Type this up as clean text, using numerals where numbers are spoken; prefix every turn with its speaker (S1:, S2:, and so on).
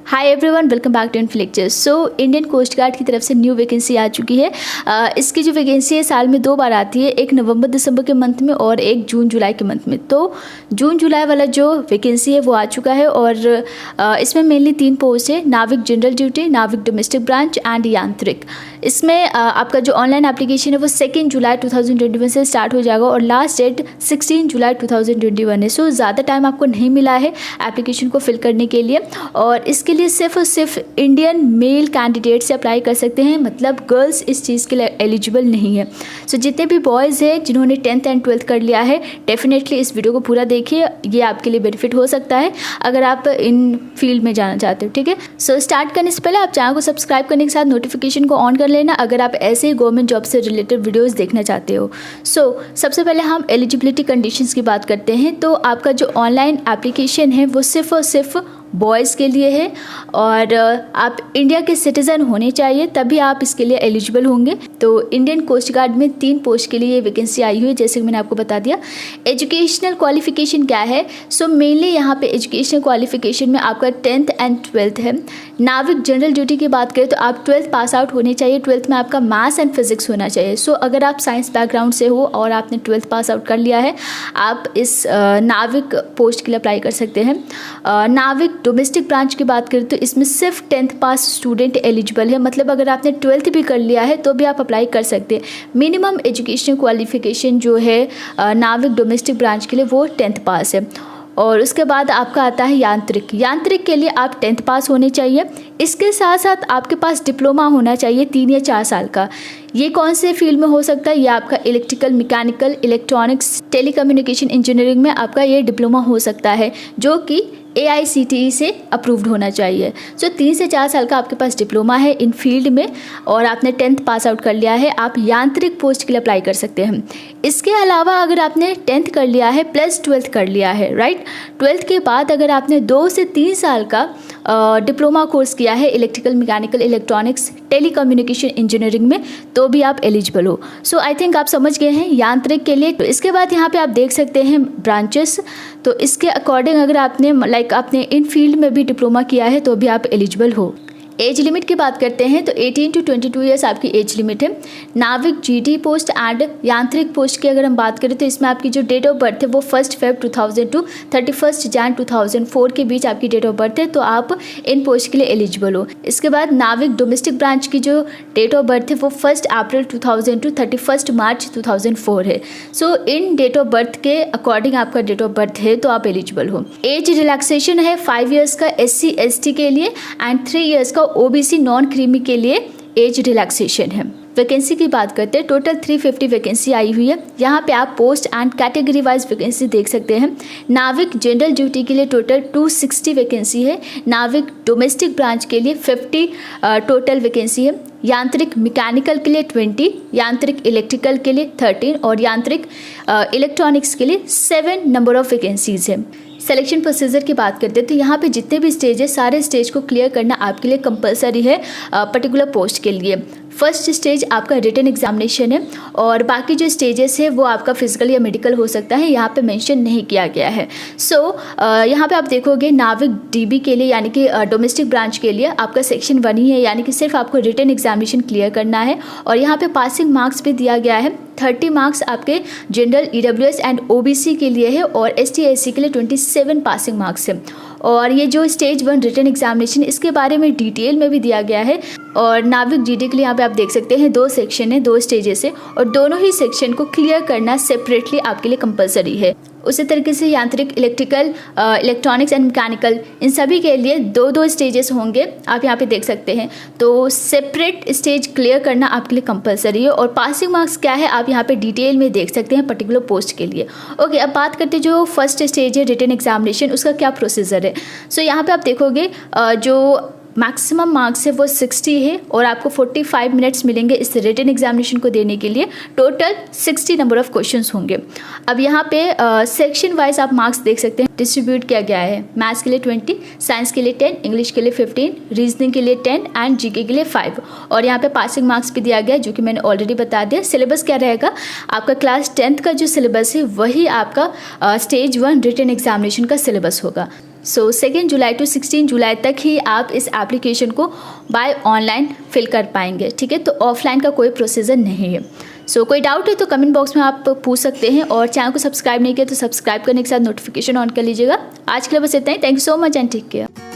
S1: Hi everyone, welcome back to Inflecture. So Indian coast guard की तरफ से new vacancy आ चुकी है। इसकी जो वैकेंसी है साल में 2 बार आती है, एक नवंबर दिसंबर के मंथ में और एक जून जुलाई के मंथ में। तो जून जुलाई वाला जो वैकेंसी है वो आ चुका है और इसमें मेनली 3 पोस्ट है, नाविक जनरल ड्यूटी, नाविक डोमेस्टिक ब्रांच एंड यांत्रिक। इसमें आपका जो ऑनलाइन एप्लीकेशन है वो 2 जुलाई 2021 से स्टार्ट हो जाएगा और लास्ट डेट 16 जुलाई 2021 है। सो ज़्यादा टाइम आपको नहीं मिला है एप्लीकेशन को फिल करने के लिए और इसके लिए सिर्फ और सिर्फ इंडियन मेल कैंडिडेट से अप्लाई कर सकते हैं, मतलब गर्ल्स इस चीज़ के लिए एलिजिबल नहीं है। सो जितने भी बॉयज़ हैं जिन्होंने 10th एंड 12th कर लिया है, डेफिनेटली इस वीडियो को पूरा देखिए, ये आपके लिए बेनिफिट हो सकता है अगर आप इन फील्ड में जाना चाहते हो। ठीक है, सो स्टार्ट करने से पहले आप चैनल को सब्सक्राइब करने के साथ नोटिफिकेशन को ऑन कर लेना अगर आप ऐसे ही गवर्नमेंट जॉब से रिलेटेड वीडियोस देखना चाहते हो। सो सबसे पहले हम एलिजिबिलिटी कंडीशंस की बात करते हैं। तो आपका जो ऑनलाइन एप्लीकेशन है वो सिर्फ और सिर्फ बॉयज़ के लिए है और आप इंडिया के सिटीज़न होने चाहिए तभी आप इसके लिए एलिजिबल होंगे। तो इंडियन कोस्ट गार्ड में 3 पोस्ट के लिए ये वैकेंसी आई हुई है, जैसे कि मैंने आपको बता दिया। एजुकेशनल क्वालिफिकेशन क्या है? सो मेनली यहाँ पे एजुकेशनल क्वालिफिकेशन में आपका 10th एंड 12th है। नाविक जनरल ड्यूटी की बात करें तो आप 12th पास आउट होने चाहिए, 12th में आपका मैथ्स एंड फिजिक्स होना चाहिए। सो अगर आप साइंस बैकग्राउंड से हो और आपने 12th पास आउट कर लिया है, आप इस नाविक पोस्ट के लिए अप्लाई कर सकते हैं। नाविक डोमेस्टिक ब्रांच की बात करें तो इसमें सिर्फ 10th पास स्टूडेंट एलिजिबल है, मतलब अगर आपने 12th भी कर लिया है तो भी आप अप्लाई कर सकते हैं। मिनिमम एजुकेशनल क्वालिफिकेशन जो है नाविक डोमेस्टिक ब्रांच के लिए वो 10th पास है। और उसके बाद आपका आता है यांत्रिक। यांत्रिक के लिए आप 10th पास होने चाहिए, इसके साथ साथ आपके पास डिप्लोमा होना चाहिए 3 या 4 साल का। ये कौन से फील्ड में हो सकता है? ये आपका electrical, mechanical, electronics, telecommunication engineering में आपका ये डिप्लोमा हो सकता है, जो कि AICTE से अप्रूव्ड होना चाहिए। सो 3 से 4 साल का आपके पास डिप्लोमा है इन फील्ड में और आपने 10th पास आउट कर लिया है, आप यांत्रिक पोस्ट के लिए अप्लाई कर सकते हैं। इसके अलावा अगर आपने 10th कर लिया है प्लस 12th कर लिया है, राइट, 12th के बाद अगर आपने 2 से 3 साल का डिप्लोमा कोर्स किया है electrical, mechanical, electronics, telecommunication engineering में, तो भी आप एलिजिबल हो। सो आई थिंक आप समझ गए हैं यांत्रिक के लिए। तो इसके बाद यहाँ पे आप देख सकते हैं ब्रांचेस। तो इसके अकॉर्डिंग अगर आपने आपने इन फील्ड में भी डिप्लोमा किया है तो भी आप एलिजिबल हो। एज लिमिट की बात करते हैं तो 18 to 22 ईयर्स आपकी एज लिमिट है। नाविक GD पोस्ट एंड यांत्रिक पोस्ट की अगर हम बात करें तो इसमें आपकी जो डेट ऑफ बर्थ है वो 1 Feb 2000 to 31 Jan 2004 के बीच आपकी डेट ऑफ बर्थ है, तो आप इन पोस्ट के लिए एलिजिबल हो। इसके बाद नाविक डोमेस्टिक ब्रांच की जो डेट ऑफ बर्थ है वो 1 अप्रैल 2000 to 31 मार्च 2004 है। सो इन डेट ऑफ बर्थ के अकॉर्डिंग आपका डेट ऑफ बर्थ है तो आप एलिजिबल हो। एज रिलैक्सेशन है 5 ईयर्स का SC ST के लिए एंड 3 ईयर्स का OBC नॉन क्रीमी के लिए एज रिलैक्सेशन है। वैकेंसी की बात करते हैं, टोटल 350 वैकेंसी आई हुई है। यहाँ पे आप post and category wise vacancy देख सकते हैं। नाविक जनरल ड्यूटी के लिए टोटल 260 वैकेंसी है, नाविक डोमेस्टिक ब्रांच के लिए 50 टोटल वैकेंसी है, यांत्रिक मैकेनिकल के लिए 20, यांत्रिक इलेक्ट्रिकल के लिए 13 और यांत्रिक इलेक्ट्रॉनिक्स के लिए 7 नंबर ऑफ वैकेंसीज है। सिलेक्शन प्रोसीजर की बात करते हैं तो यहाँ पे जितने भी स्टेज है सारे स्टेज को क्लियर करना आपके लिए कंपलसरी है पर्टिकुलर पोस्ट के लिए। फर्स्ट स्टेज आपका रिटन एग्जामिनेशन है और बाकी जो स्टेजेस है वो आपका फिजिकल या मेडिकल हो सकता है, यहाँ पे मेंशन नहीं किया गया है। सो यहाँ पे आप देखोगे नाविक DB के लिए यानी कि डोमेस्टिक ब्रांच के लिए आपका सेक्शन 1 ही है, यानी कि सिर्फ आपको रिटन एग्जामिनेशन क्लियर करना है और यहाँ पे पासिंग मार्क्स भी दिया गया है। 30 मार्क्स आपके जनरल EWS एंड OBC के लिए है और ST SC के लिए 27 पासिंग मार्क्स है। और ये जो स्टेज 1 रिटन एग्जामिनेशन इसके बारे में डिटेल में भी दिया गया है। और नाविक GD के लिए यहाँ पे आप देख सकते हैं 2 सेक्शन है, 2 स्टेजेस है और दोनों ही सेक्शन को क्लियर करना सेपरेटली आपके लिए कंपलसरी है। उसी तरीके से यांत्रिक, इलेक्ट्रिकल, इलेक्ट्रॉनिक्स एंड मैकेनिकल इन सभी के लिए 2-2 स्टेजेस होंगे, आप यहाँ पे देख सकते हैं। तो सेपरेट स्टेज क्लियर करना आपके लिए कंपलसरी है और पासिंग मार्क्स क्या है आप यहाँ पे डिटेल में देख सकते हैं पर्टिकुलर पोस्ट के लिए। ओके, अब बात करते हैं जो फर्स्ट स्टेज है रिटन एग्जामिनेशन, उसका क्या प्रोसीजर है। सो यहाँ पे आप देखोगे जो मैक्सिमम मार्क्स है वो 60 है और आपको 45 मिनट्स मिलेंगे इस रिटन एग्जामिनेशन को देने के लिए। टोटल 60 नंबर ऑफ क्वेश्चंस होंगे। अब यहाँ पे सेक्शन वाइज आप मार्क्स देख सकते हैं, डिस्ट्रीब्यूट किया गया है। मैथ्स के लिए 20, साइंस के लिए 10, इंग्लिश के लिए 15, रीजनिंग के लिए 10 एंड GK के लिए 5 और यहाँ पे पासिंग मार्क्स भी दिया गया जो कि मैंने ऑलरेडी बता दिया। सिलेबस क्या रहेगा, आपका क्लास 10th का जो सिलेबस है वही आपका स्टेज 1 रिटन एग्जामिनेशन का सिलेबस होगा। सो 2 जुलाई टू 16 जुलाई तक ही आप इस एप्लीकेशन को बाय ऑनलाइन फिल कर पाएंगे, ठीक है। तो ऑफलाइन का कोई प्रोसीजर नहीं है। सो कोई डाउट है तो कमेंट बॉक्स में आप पूछ सकते हैं, और चैनल को सब्सक्राइब नहीं किया तो सब्सक्राइब करने के साथ नोटिफिकेशन ऑन कर लीजिएगा। आज के लिए बस इतना ही। Thank you so much and take care.